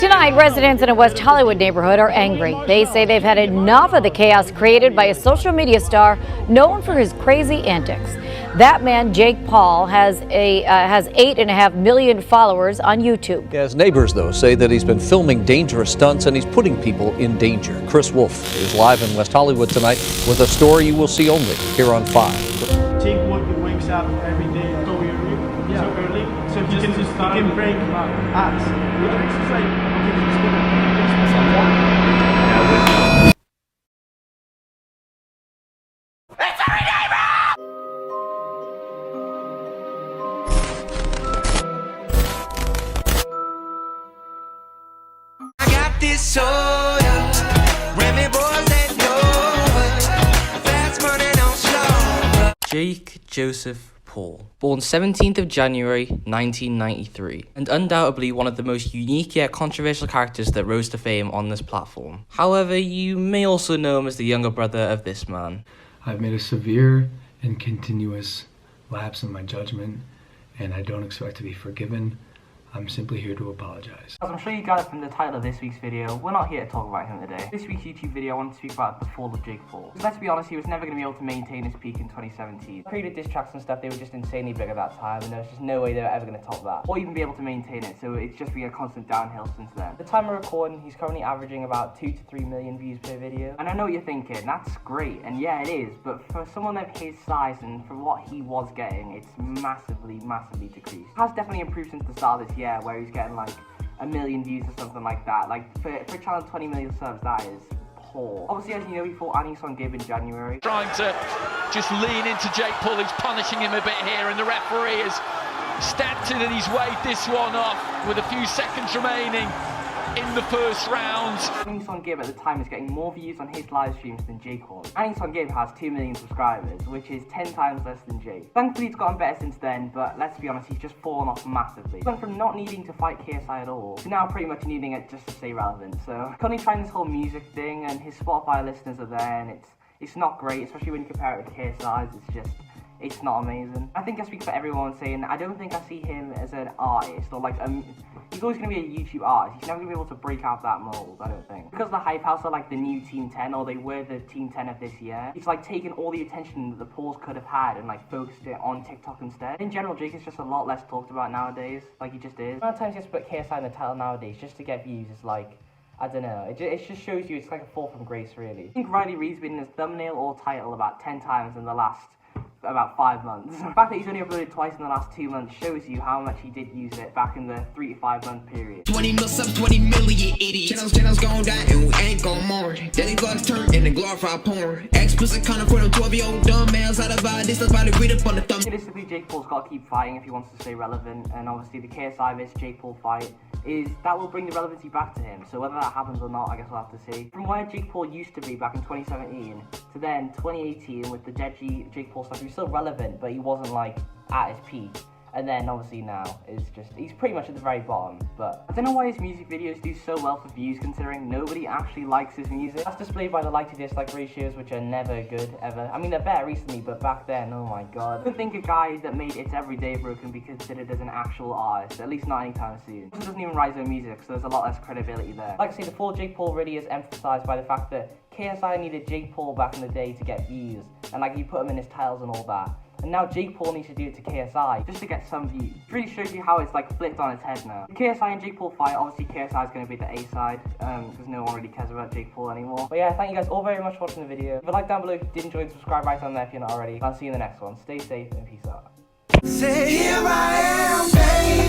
Tonight, residents in a West Hollywood neighborhood are angry. They say they've had enough of the chaos created by a social media star known for his crazy antics. That man, Jake Paul, has 8.5 million followers on YouTube. His neighbors, though, say that he's been filming dangerous stunts and he's putting people in danger. Chris Wolf is live in West Hollywood tonight with a story you will see only here on 5. Jake wakes up every day so early, so he can break acts. It's like, okay, he's gonna someone. This soda, Remy boys that know fast money don't slow. Jake Joseph Paul, born 17th of January 1993, and undoubtedly one of the most unique yet controversial characters that rose to fame on this platform. However, you may also know him as the younger brother of this man. I've made a severe and continuous lapse in my judgment, and I don't expect to be forgiven. I'm simply here to apologize. As I'm sure you gathered from the title of this week's video, we're not here to talk about him today. This week's YouTube video I want to speak about the fall of Jake Paul. Because let's be honest, he was never going to be able to maintain his peak in 2017. Created diss tracks and stuff, they were just insanely big at that time, and there was just no way they were ever going to top that, or even be able to maintain it, so it's just been a constant downhill since then. At the time of recording, he's currently averaging about 2 to 3 million views per video. And I know what you're thinking, that's great, and yeah it is, but for someone of his size and for what he was getting, it's massively decreased. It has definitely improved since the start of this year, where he's getting like 1 million views or something like that. Like for a channel 20 million subs, that is poor. Obviously, as you know, he fought Anderson Gibb in January. Trying to just lean into Jake Paul, who's punishing him a bit here, and the referee has stepped in and he's weighed this one off with a few seconds remaining in the first round. Anderson Gibb at the time is getting more views on his live streams than Jake Paul. Anderson Gibb has 2 million subscribers, which is 10 times less than Jake. Thankfully, it's gotten better since then, but let's be honest, he's just fallen off massively. He went from not needing to fight KSI at all to now pretty much needing it just to stay relevant. So, currently trying this whole music thing, and his Spotify listeners are there, and it's not great, especially when you compare it with KSI's. It's not amazing. I think I speak for everyone saying I don't think I see him as an artist or like he's always going to be a YouTube artist. He's never going to be able to break out that mold, I don't think. Because the Hype House are like the new Team 10, or they were the Team 10 of this year, it's like taken all the attention that the Pauls could have had and like focused it on TikTok instead. In general, Jake is just a lot less talked about nowadays, like he just is. The amount of times he has to put KSI in the title nowadays just to get views is like, I don't know, it just shows you it's like a fall from grace, really. I think Riley Reid's been in his thumbnail or title about 10 times in the last about 5 months. The fact that he's only uploaded twice in the last 2 months shows you how much he did use it back in the 3 to 5 month period. 20 mil subs, 20 million idiots. Channels gon' die and we ain't gon' mourn. Daily vlogs turn into glorified porn. Explicit content for them 12-year-old dumb males out of our distance by the read up on the thumb. Realistically, Jake Paul's got to keep fighting if he wants to stay relevant, and obviously the KSI vs Jake Paul fight that will bring the relevancy back to him. So whether that happens or not, I guess we'll have to see. From where Jake Paul used to be back in 2017 to then 2018 with the Jake Paul stuff, he was still relevant, but he wasn't like at his peak. And then obviously now he's pretty much at the very bottom. But I don't know why his music videos do so well for views, considering nobody actually likes his music. That's displayed by the like to dislike ratios, which are never good ever. I mean, they're better recently, but back then, oh my god. I don't think a guy that made It's Everyday Bro can be considered as an actual artist, at least not anytime soon. He doesn't even write his own music, so there's a lot less credibility there. Like I say, the fall of Jake Paul really is emphasized by the fact that KSI needed Jake Paul back in the day to get views, and like you put him in his titles and all that. And now Jake Paul needs to do it to KSI just to get some views. It really shows you how it's like flipped on its head now. The KSI and Jake Paul fight, obviously KSI is going to be the A side because no one really cares about Jake Paul anymore. But yeah, thank you guys all very much for watching the video. Leave a like down below if you did enjoy, subscribe right on there if you're not already. I'll see you in the next one. Stay safe and peace out. Say here I am, baby.